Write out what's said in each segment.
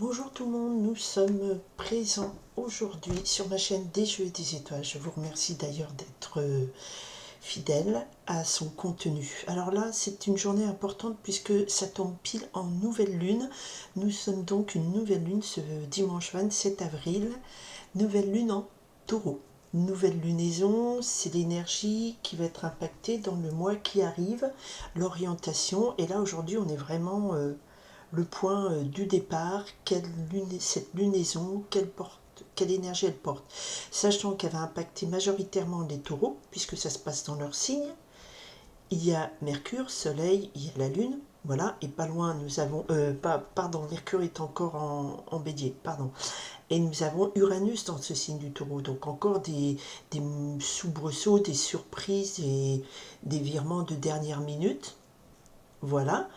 Bonjour tout le monde, nous sommes présents aujourd'hui sur ma chaîne des Jeux et des Étoiles. Je vous remercie d'ailleurs d'être fidèle à son contenu. Alors là, c'est une journée importante puisque ça tombe pile en nouvelle lune. Nous sommes donc une nouvelle lune ce dimanche 27 avril, nouvelle lune en taureau. Nouvelle lunaison, c'est l'énergie qui va être impactée dans le mois qui arrive, l'orientation. Et là, aujourd'hui, on est vraiment le point du départ, cette lunaison, quelle énergie elle porte. Sachant qu'elle va impacter majoritairement les taureaux, puisque ça se passe dans leur signe. Il y a Mercure, Soleil, il y a la Lune, voilà, et pas loin nous avons, pardon, Mercure est encore en bélier, pardon, et nous avons Uranus dans ce signe du taureau, donc encore des soubresauts, des surprises et des virements de dernière minute, voilà.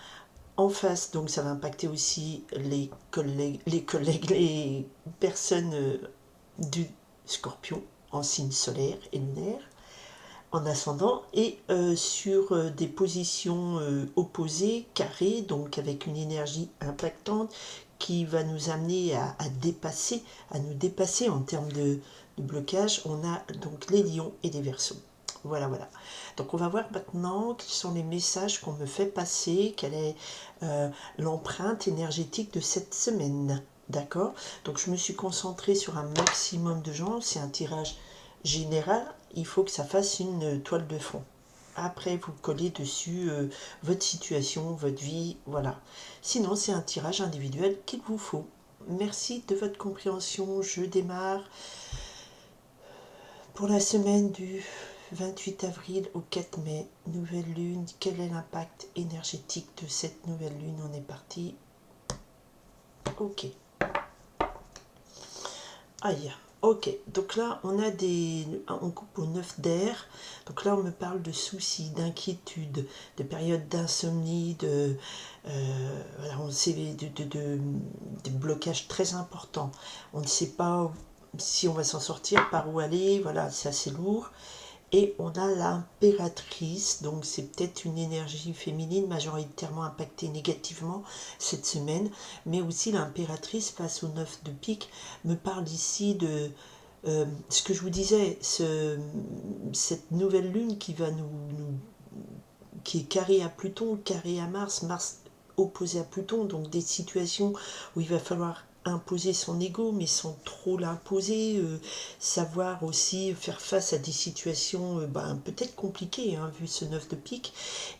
En face, donc ça va impacter aussi les personnes du scorpion en signe solaire et lunaire, en ascendant, et sur des positions opposées, carrées, donc avec une énergie impactante qui va nous amener à nous dépasser en termes de blocage. On a donc les lions et les verseaux. Voilà, voilà. Donc on va voir maintenant quels sont les messages qu'on me fait passer, quelle est l'empreinte énergétique de cette semaine. D'accord? Donc je me suis concentrée sur un maximum de gens. C'est un tirage général. Il faut que ça fasse une toile de fond. Après, vous collez dessus votre situation, votre vie, voilà. Sinon, c'est un tirage individuel qu'il vous faut. Merci de votre compréhension. Je démarre pour la semaine du 28 avril au 4 mai, nouvelle lune. Quel est l'impact énergétique de cette nouvelle lune? On est parti. Ok. Aïe. Ok, donc là on coupe au 9 d'air, donc là on me parle de soucis, d'inquiétudes, de périodes d'insomnie, voilà, on sait de blocages très importants, on ne sait pas si on va s'en sortir, par où aller, voilà, c'est assez lourd. Et on a l'impératrice, donc c'est peut-être une énergie féminine majoritairement impactée négativement cette semaine, mais aussi l'impératrice face au 9 de pique me parle ici de ce que je vous disais, cette nouvelle lune qui va qui est carrée à Pluton, carrée à Mars, Mars opposé à Pluton, donc des situations où il va falloir imposer son ego, mais sans trop l'imposer, savoir aussi faire face à des situations peut-être compliquées, hein, vu ce 9 de pique.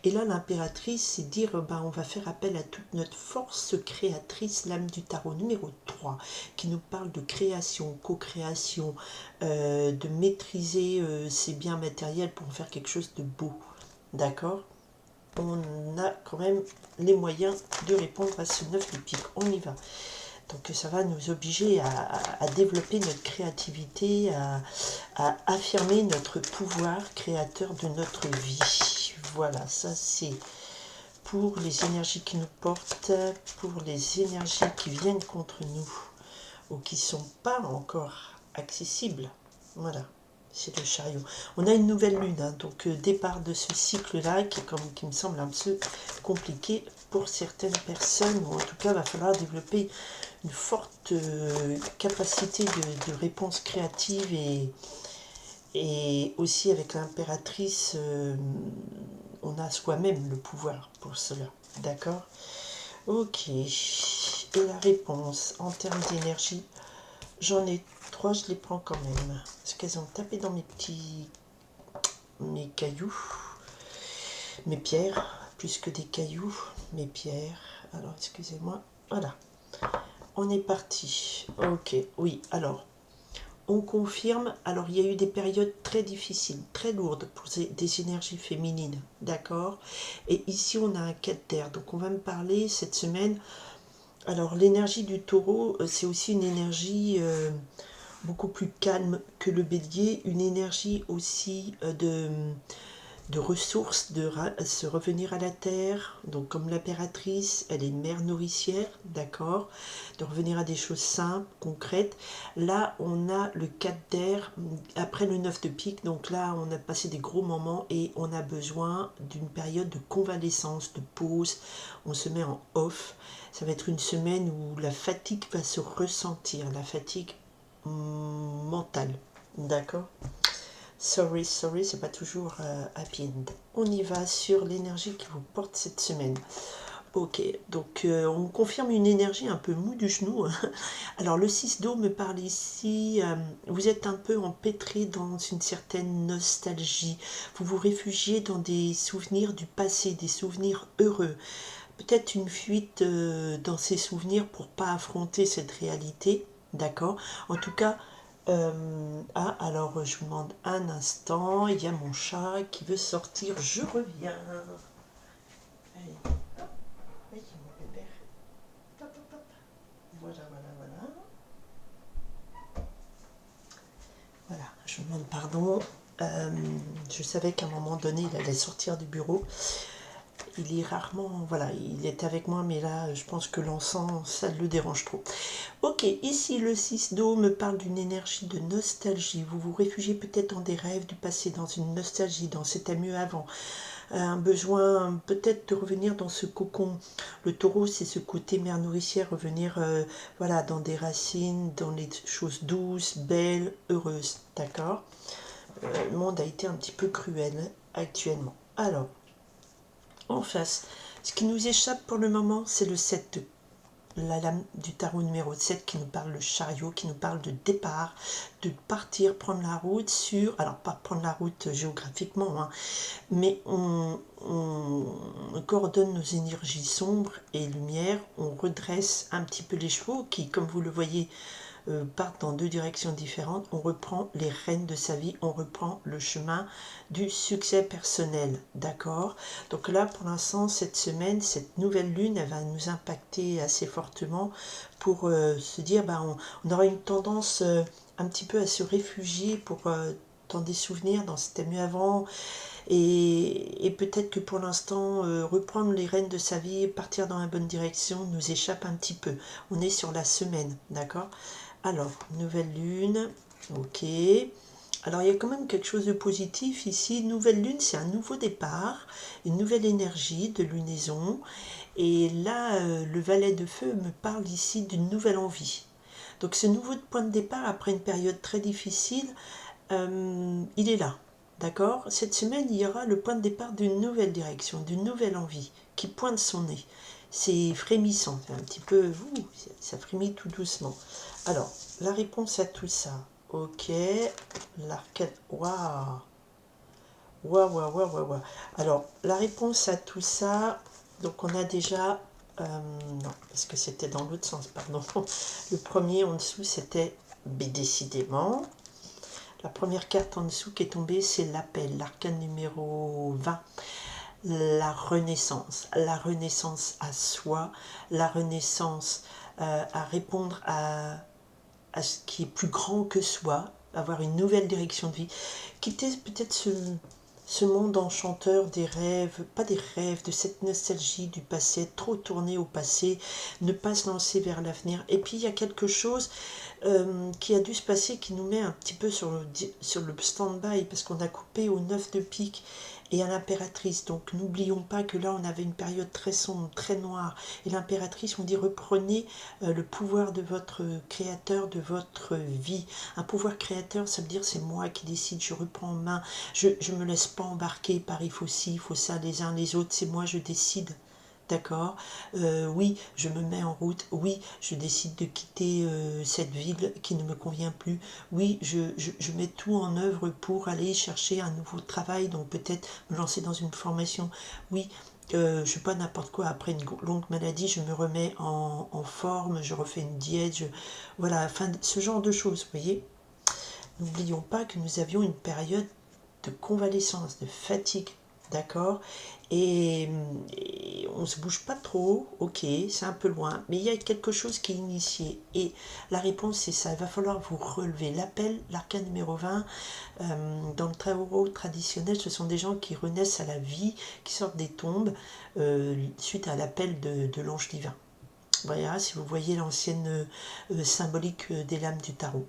Et là, l'impératrice, c'est dire, on va faire appel à toute notre force créatrice, l'âme du tarot numéro 3, qui nous parle de création, co-création, de maîtriser ses biens matériels pour en faire quelque chose de beau. D'accord? On a quand même les moyens de répondre à ce 9 de pique. On y va. Donc ça va nous obliger à développer notre créativité, à affirmer notre pouvoir créateur de notre vie. Voilà, ça c'est pour les énergies qui nous portent, pour les énergies qui viennent contre nous ou qui ne sont pas encore accessibles. Voilà, c'est le chariot. On a une nouvelle lune, hein, donc départ de ce cycle-là qui me semble un peu compliqué pour certaines personnes, ou en tout cas, il va falloir développer une forte capacité de réponse créative et aussi avec l'impératrice, on a soi-même le pouvoir pour cela. D'accord? Ok. Et la réponse en termes d'énergie, j'en ai 3, je les prends quand même. Parce qu'elles ont tapé dans mes cailloux, mes pierres, plus que des cailloux, mes pierres. Alors, excusez-moi. Voilà. On est parti. Ok, oui. Alors, on confirme. Alors, il y a eu des périodes très difficiles, très lourdes pour des énergies féminines. D'accord? Et ici, on a un 4 d'air. Donc, on va me parler cette semaine. Alors, l'énergie du taureau, c'est aussi une énergie beaucoup plus calme que le bélier. Une énergie aussi de ressources, de se revenir à la terre. Donc comme l'impératrice, elle est mère nourricière, d'accord, de revenir à des choses simples, concrètes. Là, on a le 4 d'air après le 9 de pique. Donc là, on a passé des gros moments et on a besoin d'une période de convalescence, de pause. On se met en off. Ça va être une semaine où la fatigue va se ressentir, la fatigue mentale, d'accord. Sorry, sorry, c'est pas toujours happy end. On y va sur l'énergie qui vous porte cette semaine. Ok, donc on confirme une énergie un peu mou du genou. Alors le 6 d'eau me parle ici, vous êtes un peu empêtré dans une certaine nostalgie. Vous vous réfugiez dans des souvenirs du passé, des souvenirs heureux. Peut-être une fuite dans ces souvenirs pour pas affronter cette réalité, d'accord. En tout cas, alors je vous demande un instant, il y a mon chat qui veut sortir, je reviens. Allez, hop, oui, mon bébé. Hop, hop, hop. Voilà, voilà, voilà. Voilà, je vous demande pardon. Je savais qu'à un moment donné, il allait sortir du bureau. Il est rarement, voilà, il est avec moi, mais là, je pense que l'encens, ça le dérange trop. Ok, ici, le 6 d'eau me parle d'une énergie de nostalgie. Vous vous réfugiez peut-être dans des rêves du passé, dans une nostalgie, dans c'était mieux avant. Un besoin peut-être de revenir dans ce cocon. Le taureau, c'est ce côté mère nourricière, revenir voilà, dans des racines, dans les choses douces, belles, heureuses. D'accord. Le monde a été un petit peu cruel actuellement. Alors, en face, ce qui nous échappe pour le moment, c'est le 7 la lame du tarot numéro 7 qui nous parle le chariot, qui nous parle de départ, de partir, prendre la route sur, alors pas prendre la route géographiquement, hein, mais on coordonne nos énergies sombres et lumière, on redresse un petit peu les chevaux qui, comme vous le voyez, partent dans deux directions différentes, on reprend les rênes de sa vie, on reprend le chemin du succès personnel, d'accord. Donc là, pour l'instant, cette semaine, cette nouvelle lune, elle va nous impacter assez fortement pour se dire, on aura une tendance un petit peu à se réfugier pour dans des souvenirs, dans c'était mieux avant, et peut-être que pour l'instant, reprendre les rênes de sa vie, partir dans la bonne direction, nous échappe un petit peu. On est sur la semaine, d'accord. Alors, nouvelle lune, ok. Alors, il y a quand même quelque chose de positif ici. Nouvelle lune, c'est un nouveau départ, une nouvelle énergie de lunaison. Et là, le valet de feu me parle ici d'une nouvelle envie. Donc, ce nouveau point de départ, après une période très difficile, il est là. D'accord. Cette semaine, il y aura le point de départ d'une nouvelle direction, d'une nouvelle envie qui pointe son nez. C'est frémissant, c'est un petit peu, ça frémit tout doucement. Alors, la réponse à tout ça, ok, l'arcade, waouh, waouh, waouh, waouh, waouh, waouh. Alors, la réponse à tout ça, donc on a déjà, non, parce que c'était dans l'autre sens, pardon. Le premier en dessous, c'était, mais décidément, la première carte en dessous qui est tombée, c'est l'appel, l'arcane numéro 20. La renaissance à soi, la renaissance à répondre à ce qui est plus grand que soi, avoir une nouvelle direction de vie, quitter peut-être ce monde enchanteur des rêves, pas des rêves, de cette nostalgie du passé, trop tourné au passé, ne pas se lancer vers l'avenir. Et puis il y a quelque chose qui a dû se passer, qui nous met un petit peu sur le stand-by, parce qu'on a coupé au 9 de pique et à l'impératrice. Donc n'oublions pas que là on avait une période très sombre, très noire. Et l'impératrice, on dit reprenez le pouvoir de votre créateur, de votre vie. Un pouvoir créateur, ça veut dire c'est moi qui décide, je reprends en main, je ne me laisse pas embarquer par il faut ci, il faut ça, les uns les autres, c'est moi, je décide. D'accord, oui, je me mets en route, oui, je décide de quitter cette ville qui ne me convient plus, oui, je mets tout en œuvre pour aller chercher un nouveau travail, donc peut-être me lancer dans une formation, oui, je ne sais pas n'importe quoi, après une longue maladie, je me remets en forme, je refais une diète, voilà, enfin, ce genre de choses, vous voyez. N'oublions pas que nous avions une période de convalescence, de fatigue, d'accord, et on se bouge pas trop, ok, c'est un peu loin, mais il y a quelque chose qui est initié. Et la réponse, c'est ça, il va falloir vous relever. L'appel, l'arcane numéro 20, dans le tarot traditionnel, ce sont des gens qui renaissent à la vie, qui sortent des tombes, suite à l'appel de l'ange divin. Voilà, si vous voyez l'ancienne symbolique des lames du tarot.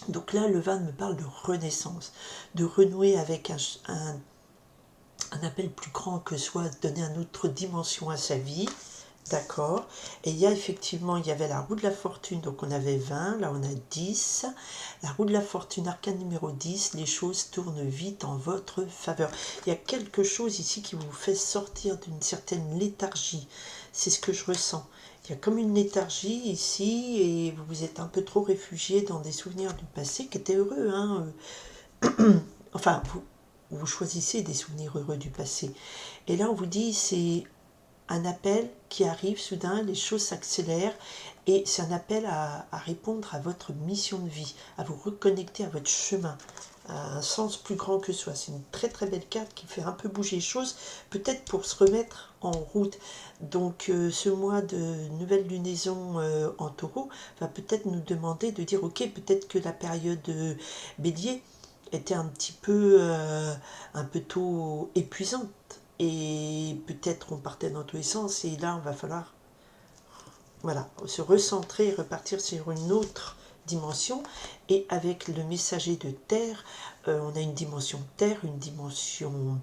Donc là, le 20 me parle de renaissance, de renouer avec un appel plus grand que soi, donner une autre dimension à sa vie, d'accord. Et il y a effectivement, il y avait la roue de la fortune, donc on avait 20, là on a 10. La roue de la fortune, arcane numéro 10, les choses tournent vite en votre faveur. Il y a quelque chose ici qui vous fait sortir d'une certaine léthargie, c'est ce que je ressens. Il y a comme une léthargie ici, et vous vous êtes un peu trop réfugié dans des souvenirs du passé qui étaient heureux, hein. Enfin, vous choisissez des souvenirs heureux du passé. Et là, on vous dit, c'est un appel qui arrive soudain, les choses s'accélèrent, et c'est un appel à répondre à votre mission de vie, à vous reconnecter à votre chemin, à un sens plus grand que soi. C'est une très très belle carte qui fait un peu bouger les choses, peut-être pour se remettre en route. Donc ce mois de nouvelle lunaison en taureau va peut-être nous demander de dire, ok, peut-être que la période bélier était un peu tôt épuisante, et peut-être on partait dans tous les sens, et là on va falloir voilà, se recentrer et repartir sur une autre dimension. Et avec le messager de terre, on a une dimension terre, une dimension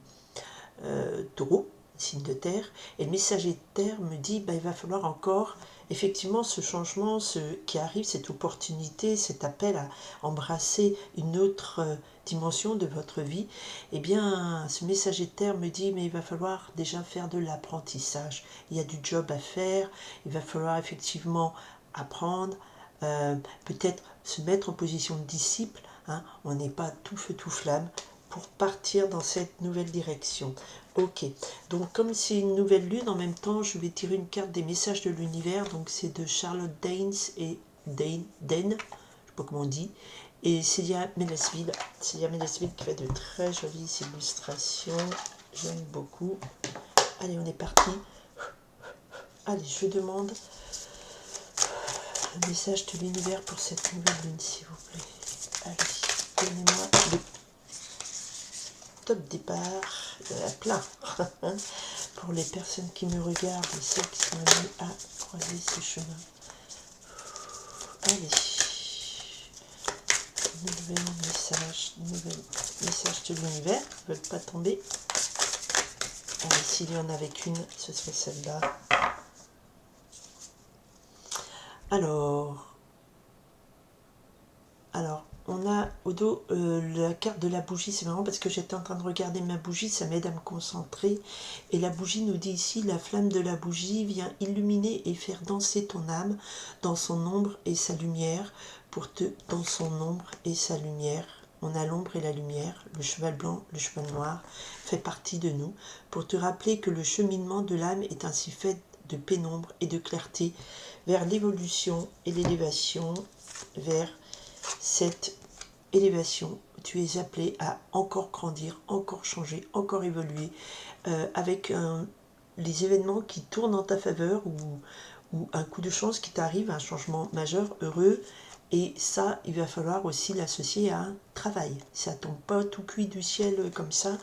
taureau, signe de terre, et le messager de terre me dit, il va falloir encore effectivement ce changement qui arrive, cette opportunité, cet appel à embrasser une autre dimension de votre vie. Eh bien, ce messager de terre me dit, mais il va falloir déjà faire de l'apprentissage, il y a du job à faire, il va falloir effectivement apprendre, peut-être se mettre en position de disciple, hein, on n'est pas tout feu tout flamme, pour partir dans cette nouvelle direction. Ok, donc comme c'est une nouvelle lune, en même temps, je vais tirer une carte des messages de l'univers. Donc c'est de Charlotte Daines et Den, je sais pas comment on dit, et Célia Mellesville. Célia Mellesville qui fait de très jolies illustrations. J'aime beaucoup. Allez, on est parti. Allez, je demande un message de l'univers pour cette nouvelle lune, s'il vous plaît. Allez, donnez-moi le top départ, il y en a plein. Pour les personnes qui me regardent et celles qui sont amenées à croiser ce chemin. Allez, nouvel message de l'univers, ne veulent pas tomber. Allez, s'il y en avait qu'une, ce serait celle-là. Alors, on a au dos la carte de la bougie. C'est marrant parce que j'étais en train de regarder ma bougie, ça m'aide à me concentrer. Et la bougie nous dit ici, la flamme de la bougie vient illuminer et faire danser ton âme dans son ombre et sa lumière. Dans son ombre et sa lumière, on a l'ombre et la lumière, le cheval blanc, le cheval noir, fait partie de nous, pour te rappeler que le cheminement de l'âme est ainsi fait de pénombre et de clarté vers l'évolution et l'élévation, vers cette élévation. Tu es appelé à encore grandir, encore changer, encore évoluer, avec les événements qui tournent en ta faveur, ou un coup de chance qui t'arrive, un changement majeur, heureux. Et ça, il va falloir aussi l'associer à un travail. Ça tombe pas tout cuit du ciel comme ça.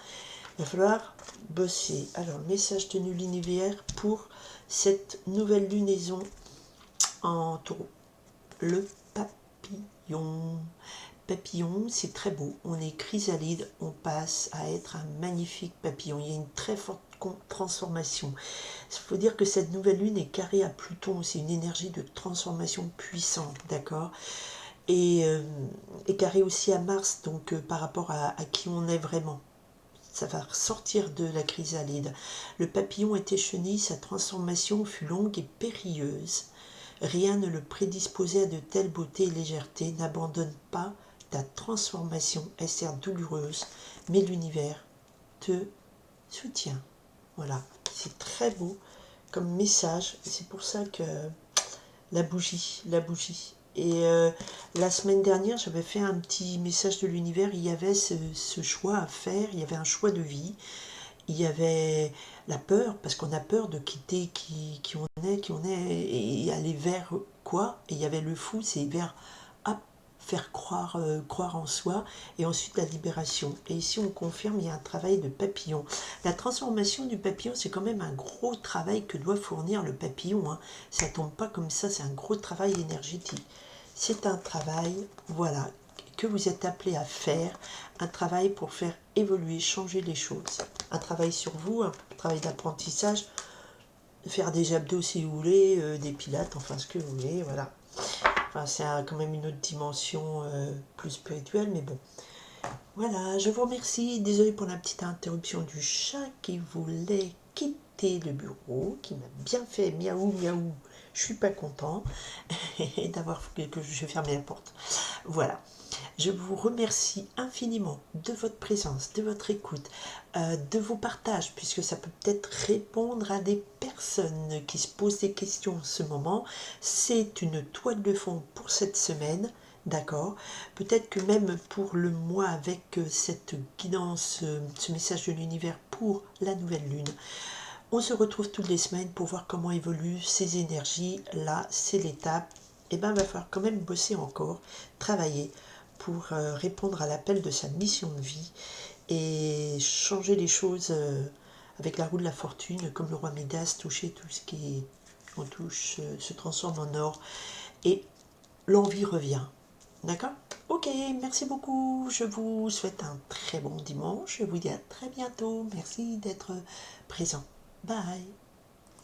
Il va falloir bosser. Alors, le message de l'univers pour cette nouvelle lunaison en taureau. Le papillon. Papillon, c'est très beau. On est chrysalide, on passe à être un magnifique papillon. Il y a une très forte transformation. Il faut dire que cette nouvelle lune est carrée à Pluton. C'est une énergie de transformation puissante, d'accord, et carrée aussi à Mars, donc par rapport à qui on est vraiment. Ça va sortir de la chrysalide. Le papillon était chenille, sa transformation fut longue et périlleuse. Rien ne le prédisposait à de telles beautés et légèreté. N'abandonne pas ta transformation, est certes douloureuse, mais l'univers te soutient. Voilà, c'est très beau comme message. C'est pour ça que la bougie. Et la semaine dernière, j'avais fait un petit message de l'univers. Il y avait ce choix à faire, il y avait un choix de vie. il y avait la peur, parce qu'on a peur de quitter qui on est, et aller vers quoi. Et il y avait le fou, c'est vers hop, faire croire, croire en soi, et ensuite la libération. Et ici on confirme, il y a un travail de papillon. La transformation du papillon, c'est quand même un gros travail que doit fournir le papillon, hein. Ça tombe pas comme ça, c'est un gros travail énergétique. C'est un travail, voilà, que vous êtes appelé à faire, un travail pour faire évoluer, changer les choses. Un travail sur vous, un travail d'apprentissage, faire des abdos si vous voulez, des pilates, enfin ce que vous voulez, voilà. Enfin, c'est quand même une autre dimension plus spirituelle, mais bon. Voilà, je vous remercie. Désolée pour la petite interruption du chat qui voulait quitter le bureau, qui m'a bien fait miaou miaou. Je suis pas content d'avoir que je fermé la porte. Voilà. Je vous remercie infiniment de votre présence, de votre écoute, de vos partages, puisque ça peut peut-être répondre à des personnes qui se posent des questions en ce moment. C'est une toile de fond pour cette semaine, d'accord? Peut-être que même pour le mois avec cette guidance, ce message de l'univers pour la nouvelle lune. On se retrouve toutes les semaines pour voir comment évoluent ces énergies. Là, c'est l'étape. Et bien, il va falloir quand même bosser encore, travailler pour répondre à l'appel de sa mission de vie et changer les choses avec la roue de la fortune, comme le roi Midas, toucher tout ce qui on touche se transforme en or et l'envie revient. D'accord? Ok, merci beaucoup. Je vous souhaite un très bon dimanche. Je vous dis à très bientôt. Merci d'être présent. Bye.